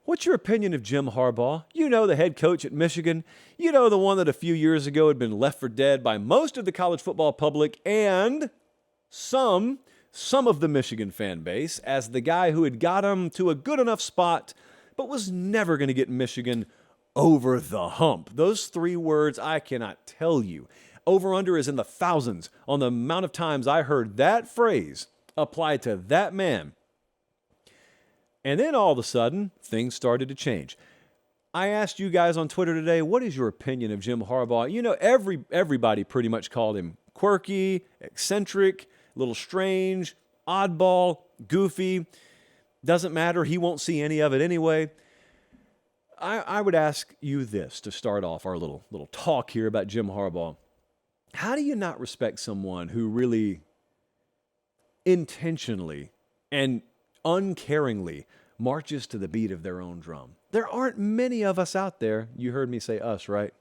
What's your opinion of Jim Harbaugh? You know, the head coach at Michigan. You know, the one that a few years ago had been left for dead by most of the college football public and some of the Michigan fan base as the guy who had got him to a good enough spot but was never going to get Michigan over the hump. Those three words, I cannot tell you. Over-under is in the thousands on the amount of times I heard that phrase applied to that man. And then all of a sudden, things started to change. I asked you guys on Twitter today, what is your opinion of Jim Harbaugh? You know, everybody pretty much called him quirky, eccentric, a little strange, oddball, goofy. Doesn't matter. He won't see any of it anyway. I would ask you this to start off our little talk here about Jim Harbaugh. How do you not respect someone who really intentionally and uncaringly marches to the beat of their own drum? There aren't many of us out there. You heard me say us, right?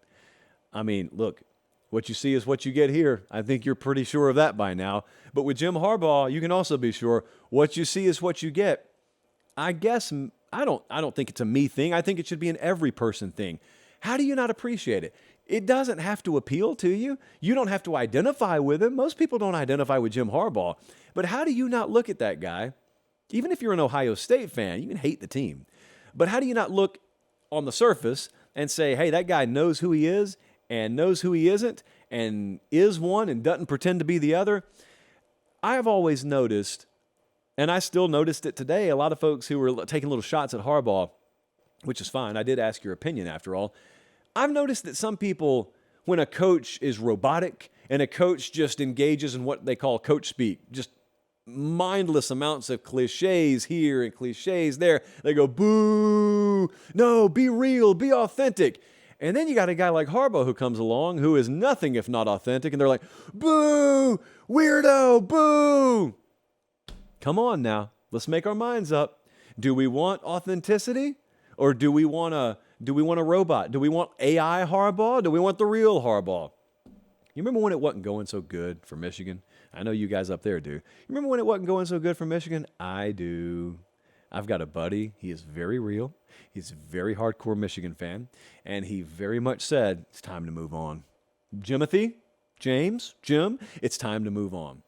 I mean, look, what you see is what you get here. I think you're pretty sure of that by now. But with Jim Harbaugh, you can also be sure what you see is what you get. I guess I don't think it's a me thing. I think it should be an every person thing. How do you not appreciate it? It doesn't have to appeal to you. You don't have to identify with him. Most people don't identify with Jim Harbaugh. But how do you not look at that guy? Even if you're an Ohio State fan, you can hate the team. But how do you not look on the surface and say, hey, that guy knows who he is and knows who he isn't and is one and doesn't pretend to be the other? I have always noticed, and I still noticed it today, a lot of folks who were taking little shots at Harbaugh, which is fine. I did ask your opinion after all. I've noticed that some people, when a coach is robotic and a coach just engages in what they call coach speak, just mindless amounts of cliches here and cliches there, they go, boo, no, be real, be authentic. And then you got a guy like Harbaugh who comes along who is nothing if not authentic, and they're like, boo, weirdo, boo. Come on now, let's make our minds up. Do we want authenticity or do we want a robot? Do we want AI Harbaugh? Do we want the real Harbaugh? You remember when it wasn't going so good for Michigan? I know you guys up there do. You remember when it wasn't going so good for Michigan? I do. I've got a buddy. He is very real. He's a very hardcore Michigan fan. And he very much said, it's time to move on. Jim, it's time to move on.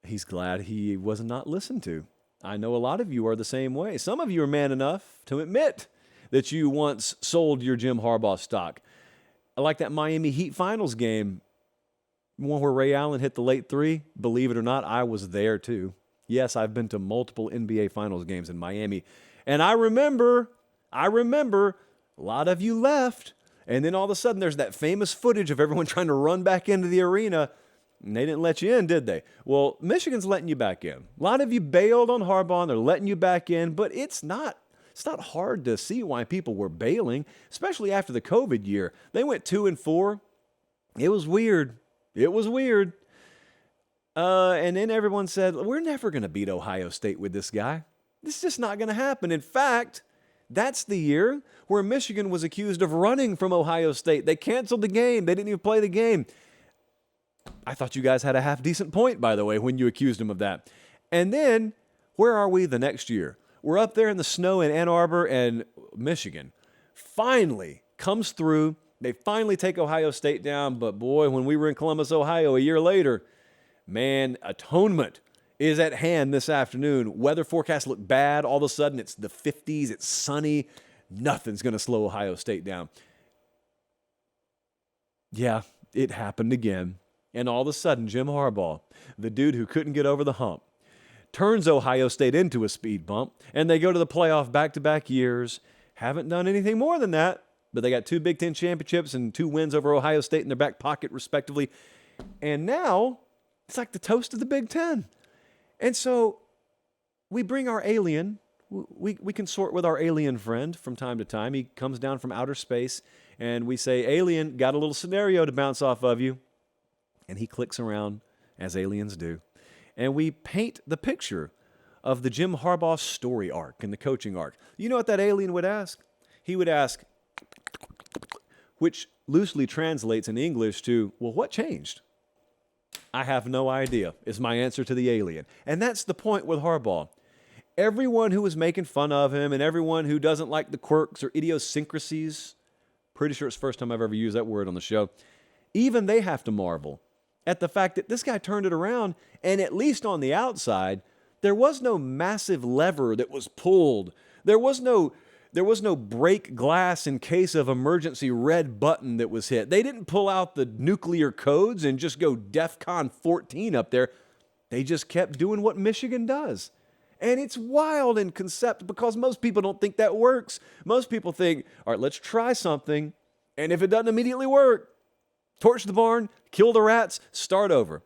He's glad he was not listened to. I know a lot of you are the same way. Some of you are man enough to admit that you once sold your Jim Harbaugh stock. I like that Miami Heat finals game, one where Ray Allen hit the late three. Believe it or not, I was there too. Yes, I've been to multiple NBA finals games in Miami. And I remember a lot of you left. And then all of a sudden there's that famous footage of everyone trying to run back into the arena. And they didn't let you in, did they? Well, Michigan's letting you back in. A lot of you bailed on Harbaugh, and they're letting you back in, but it's not hard to see why people were bailing, especially after the COVID year. They went 2-4. It was weird. And then everyone said, we're never going to beat Ohio State with this guy. This is just not going to happen. In fact, that's the year where Michigan was accused of running from Ohio State. They canceled the game. They didn't even play the game. I thought you guys had a half-decent point, by the way, when you accused them of that. And then, where are we the next year? We're up there in the snow in Ann Arbor, and Michigan finally comes through. They finally take Ohio State down, but boy, when we were in Columbus, Ohio a year later, man, atonement is at hand this afternoon. Weather forecasts look bad. All of a sudden, it's the 50s. It's sunny. Nothing's going to slow Ohio State down. Yeah, it happened again. And all of a sudden, Jim Harbaugh, the dude who couldn't get over the hump, turns Ohio State into a speed bump, and they go to the playoff back-to-back years. Haven't done anything more than that, but they got 2 Big Ten championships and 2 wins over Ohio State in their back pocket, respectively. And now, it's like the toast of the Big Ten. And so, we bring our alien. We consort with our alien friend from time to time. He comes down from outer space, and we say, alien, got a little scenario to bounce off of you. And he clicks around, as aliens do. And we paint the picture of the Jim Harbaugh story arc and the coaching arc. You know what that alien would ask? He would ask, which loosely translates in English to, well, what changed? I have no idea, is my answer to the alien. And that's the point with Harbaugh. everyone who was making fun of him and everyone who doesn't like the quirks or idiosyncrasies, pretty sure it's the first time I've ever used that word on the show, even they have to marvel at the fact that this guy turned it around, and at least on the outside, there was no massive lever that was pulled. There was no break glass in case of emergency red button that was hit. They didn't pull out the nuclear codes and just go DEFCON 14 up there. They just kept doing what Michigan does. And it's wild in concept because most people don't think that works. Most people think, all right, let's try something. And if it doesn't immediately work, torch the barn, kill the rats, start over.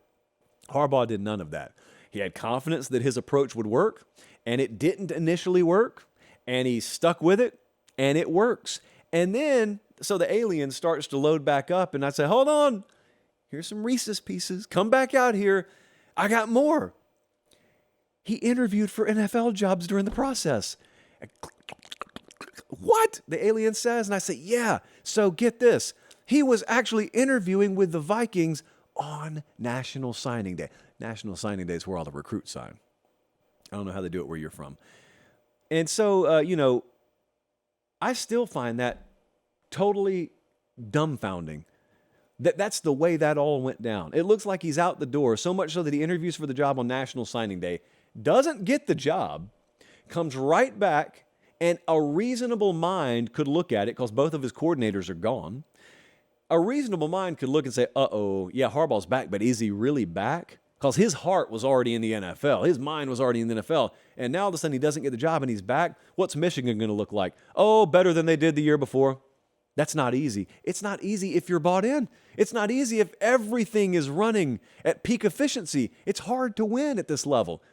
Harbaugh did none of that. He had confidence that his approach would work, and it didn't initially work, and he stuck with it, and it works. And then, so the alien starts to load back up, and I say, hold on, here's some Reese's Pieces. Come back out here. I got more. He interviewed for NFL jobs during the process. What? The alien says, and I say, yeah. So get this. He was actually interviewing with the Vikings on National Signing Day. National Signing Day is where all the recruits sign. I don't know how they do it where you're from. And so, I still find that totally dumbfounding. That's the way that all went down. It looks like he's out the door, so much so that he interviews for the job on National Signing Day, doesn't get the job, comes right back, and a reasonable mind could look at it because both of his coordinators are gone. A reasonable mind could look and say, yeah, Harbaugh's back, but is he really back? Because his heart was already in the NFL. His mind was already in the NFL. And now all of a sudden he doesn't get the job and he's back. What's Michigan going to look like? Oh, better than they did the year before. That's not easy. It's not easy if you're bought in. It's not easy if everything is running at peak efficiency. It's hard to win at this level.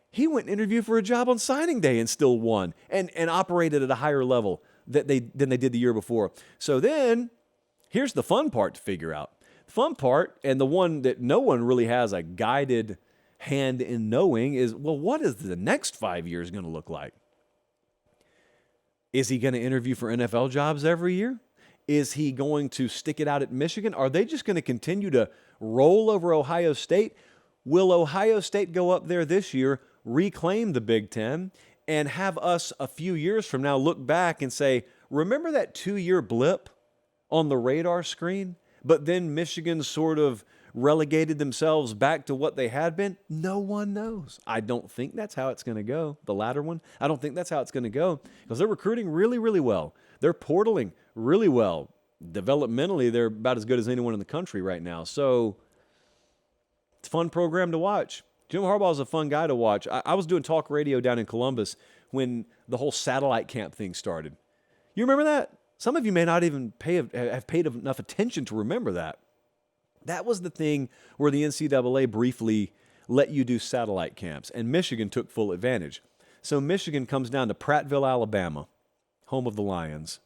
He went and interviewed for a job on signing day and still won and operated at a higher level than they did the year before. So then, here's the fun part to figure out. The fun part, and the one that no one really has a guided hand in knowing, is, well, what is the next 5 years going to look like? Is he going to interview for NFL jobs every year? Is he going to stick it out at Michigan? Are they just going to continue to roll over Ohio State? Will Ohio State go up there this year, reclaim the Big Ten, and have us a few years from now look back and say, remember that 2-year blip on the radar screen? But then Michigan sort of relegated themselves back to what they had been? No one knows. I don't think that's how it's going to go, the latter one. I don't think that's how it's going to go because they're recruiting really, really well. They're portaling really well. Developmentally, they're about as good as anyone in the country right now. So it's a fun program to watch. Jim Harbaugh is a fun guy to watch. I was doing talk radio down in Columbus when the whole satellite camp thing started. You remember that? Some of you may not even have paid enough attention to remember that. That was the thing where the NCAA briefly let you do satellite camps, and Michigan took full advantage. So Michigan comes down to Prattville, Alabama, home of the Lions,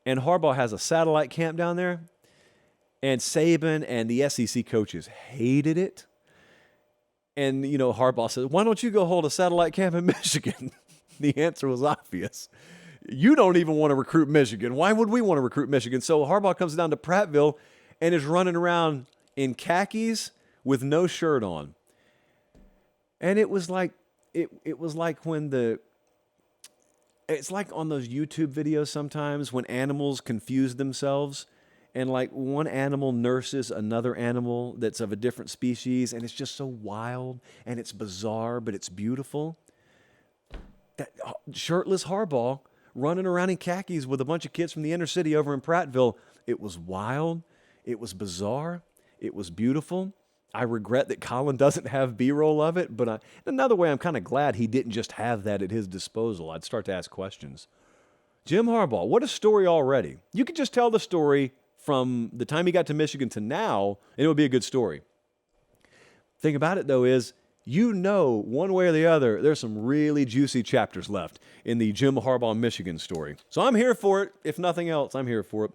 and Harbaugh has a satellite camp down there, and Saban and the SEC coaches hated it. And, Harbaugh said, why don't you go hold a satellite camp in Michigan? The answer was obvious. You don't even want to recruit Michigan. Why would we want to recruit Michigan? So Harbaugh comes down to Prattville and is running around in khakis with no shirt on. And it was like it's like on those YouTube videos sometimes when animals confuse themselves and like one animal nurses another animal that's of a different species, and it's just so wild and it's bizarre, but it's beautiful. That shirtless Harbaugh running around in khakis with a bunch of kids from the inner city over in Prattville. It was wild. It was bizarre. It was beautiful. I regret that Colin doesn't have B-roll of it, but in another way, I'm kind of glad he didn't just have that at his disposal. I'd start to ask questions. Jim Harbaugh, what a story already. You could just tell the story from the time he got to Michigan to now, and it would be a good story. Thing about it, though, is one way or the other, there's some really juicy chapters left in the Jim Harbaugh Michigan story. So I'm here for it. If nothing else, I'm here for it.